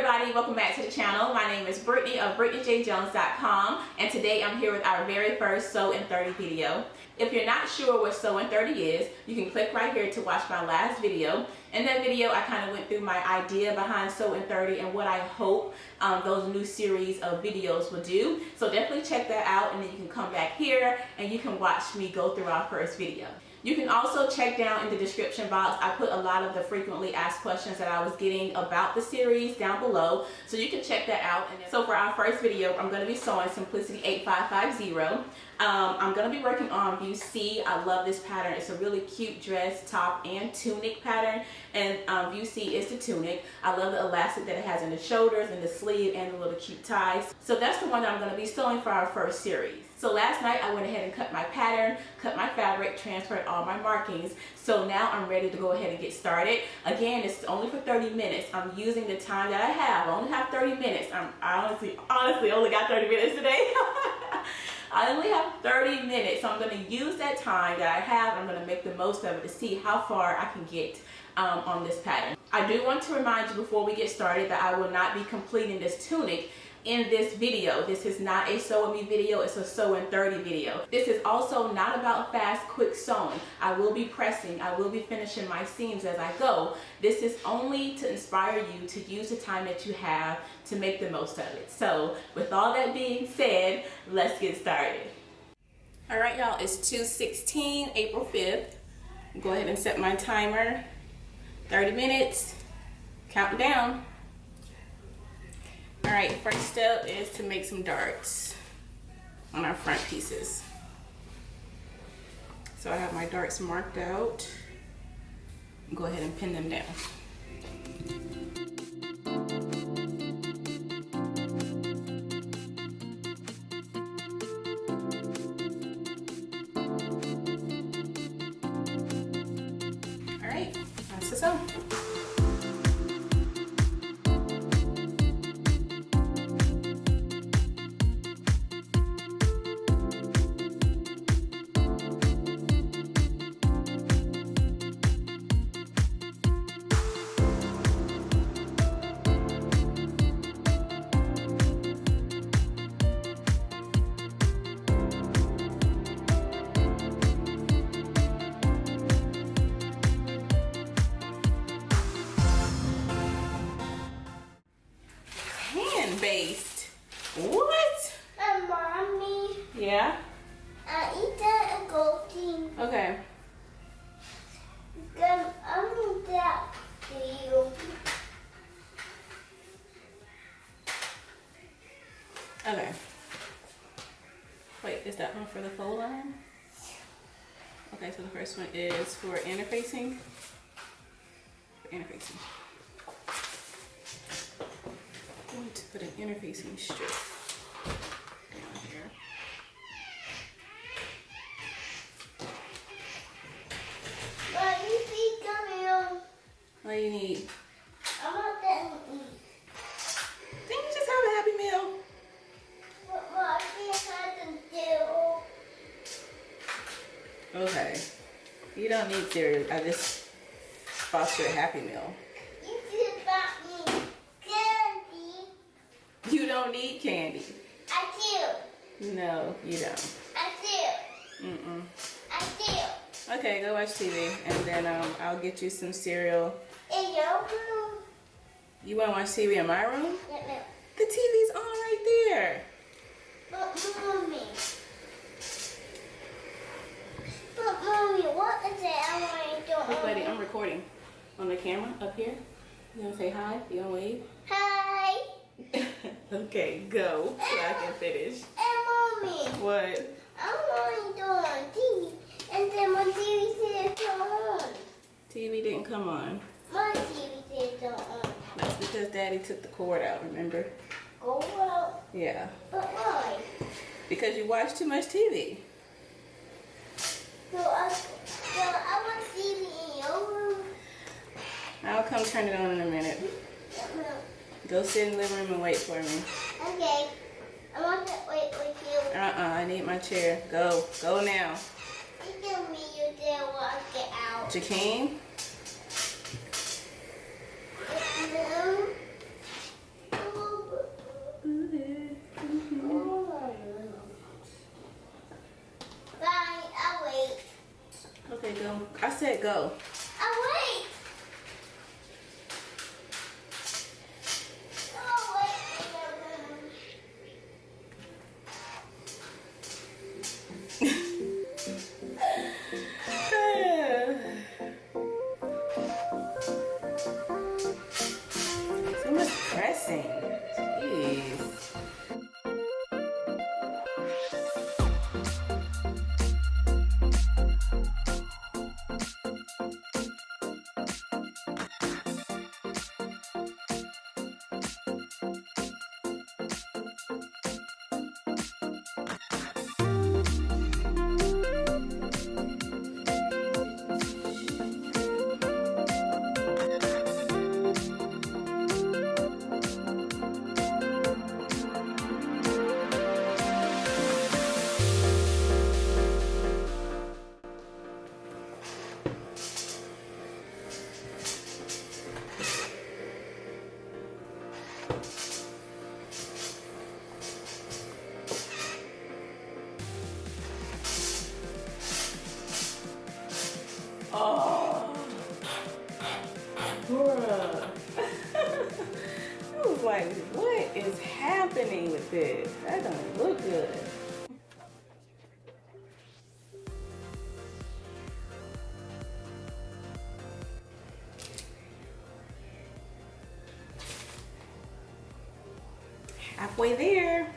everybody, welcome back to the channel. My name is Brittany of BrittanyJJones.com, and today I'm here with our very first Sew in 30 video. If you're not sure what Sew in 30 is, you can click right here to watch my last video. In that video, I kind of went through my idea behind Sew in 30 and what I hope those new series of videos will do. So definitely check that out, and then you can come back here and you can watch me go through our first video. You can also check down in the description box. I put a lot of the frequently asked questions that I was getting about the series down below, so you can check that out. And so for our first video, I'm going to be sewing Simplicity 8550. I'm going to be working on view C. I love this pattern. It's a really cute dress, top, and tunic pattern, and view C is the tunic. I love the elastic that it has in the shoulders and the sleeve and the little cute ties. So that's the one that I'm going to be sewing for our first series. So last night I went ahead and cut my pattern, cut my fabric, transferred all my markings. So now I'm ready to go ahead and get started. Again, it's only for 30 minutes. I'm using the time that I have. I only have 30 minutes. I honestly only got 30 minutes today. I only have 30 minutes, so I'm going to use that time that I have. I'm going to make the most of it to see how far I can get on this pattern. I do want to remind you before we get started that I will not be completing this tunic in this video. This is not a sew with me video, it's a sew in 30 video. This is also not about fast, quick sewing. I will be pressing, I will be finishing my seams as I go. This is only to inspire you to use the time that you have to make the most of it. So with all that being said, let's get started. All right, y'all, it's 2/16, April 5th. Go ahead and set my timer, 30 minutes, counting down. All right, first step is to make some darts on our front pieces. So I have my darts marked out. Go ahead and pin them down. All right, that's the sew. Based. What? Mommy. Yeah? I eat that and go team. Okay. I need that for you. Okay. Wait, is that one for the fold line? Okay, so the first one is for interfacing. For interfacing. I'm going to put an interfacing strip down here. But you see, come on. What do you need? I want that to eat. Didn't you just have a Happy Meal? But what I can't do. Okay. You don't need cereal. I just bought you a Happy Meal. You see about me. Candy. You don't need candy. I No, you don't. do. I do. Mm-mm. I do. Okay, go watch TV, and then I'll get you some cereal. In your room. You want to watch TV in my room? No. The TV's on right there. But mommy. But mommy, what is it I want to do? Look, buddy, I'm recording on the camera up here. You want to say hi? You want to wave? Hi. Okay, go so I can finish. And mommy. What? I want to do on TV. And then my TV says come on. TV didn't come on. My TV says come on. That's because Daddy took the cord out, remember? Go out. Yeah. But why? Because you watch too much TV. So I want TV in your room. I'll come turn it on in a minute. No. Go sit in the living room and wait for me. Okay. I want to wait with you. I need my chair. Go. Go now. You tell me you didn't walk it out. Jakeem? I said go. Oh, wait. Oh, wait. So much pressing. Jeez. Oh, bruh. I was like, what is happening with this? That don't look good. Halfway there.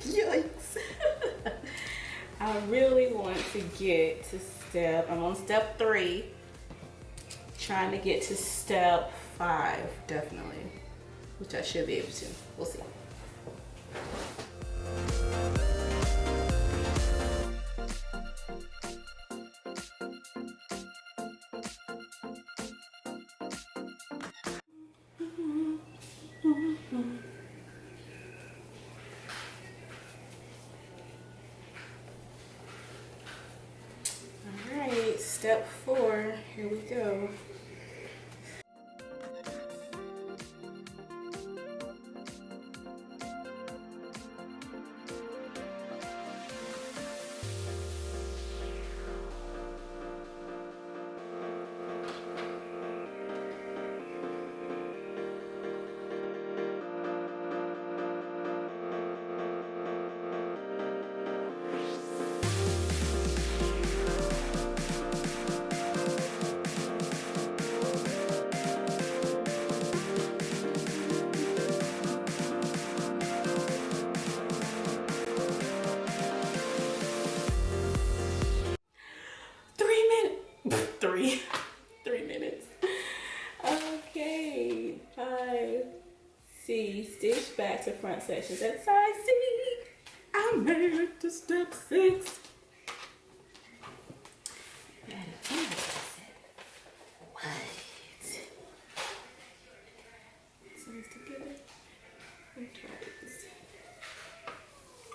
Yikes. I really want to get to I'm on step 3. Trying to get to step 5, definitely. Which I should be able to. We'll see. Alright, step 4, here we go. Three minutes. Okay, 5 C, stitch back to front sections at size C. I made it to step 6.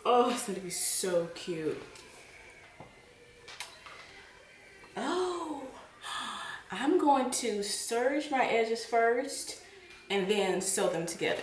Oh, it's gonna be so cute. Oh, I'm going to serge my edges first and then sew them together.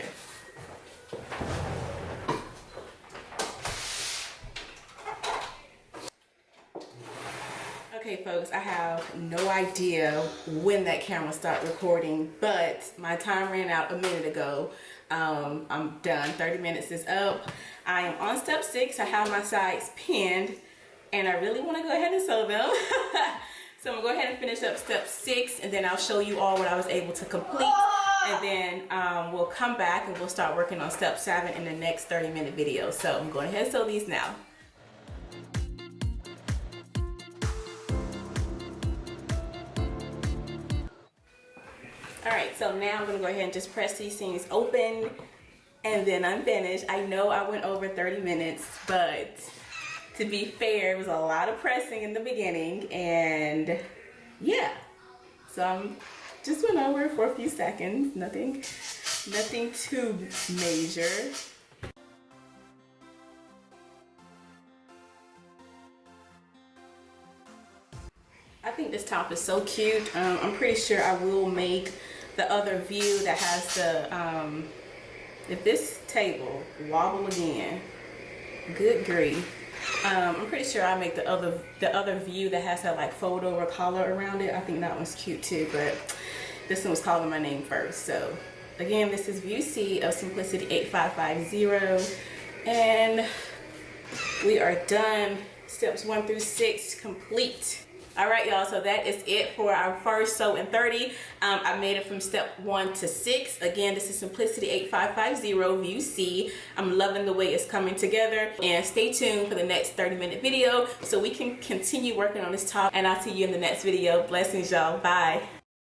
Okay folks, I have no idea when that camera started recording, but my time ran out a minute ago. I'm done, 30 minutes is up. I am on step 6, I have my sides pinned, and I really want to go ahead and sew them. So I'm gonna go ahead and finish up step 6, and then I'll show you all what I was able to complete, and then we'll come back and we'll start working on step 7 in the next 30-minute video. So I'm going ahead and sew these now. Alright, so now I'm going to go ahead and just press these seams open, and then I'm finished. I know I went over 30 minutes, but to be fair, it was a lot of pressing in the beginning, and yeah. So I'm just went over for a few seconds, nothing too major. I think this top is so cute. I'm pretty sure I will make the other view that has the, if this table wobble again, good grief. I'm pretty sure I make the other view that has that like fold over collar around it. I think that one's cute too, but this one was calling my name first. So again, this is view C of Simplicity 8550, and we are done. Steps 1 through 6 complete. All right, y'all, so that is it for our first sew in 30. I made it from step 1 to 6. Again, this is Simplicity 8550 view C. I'm loving the way it's coming together, and stay tuned for the next 30-minute video so we can continue working on this top, and I'll see you in the next video. Blessings, y'all. Bye.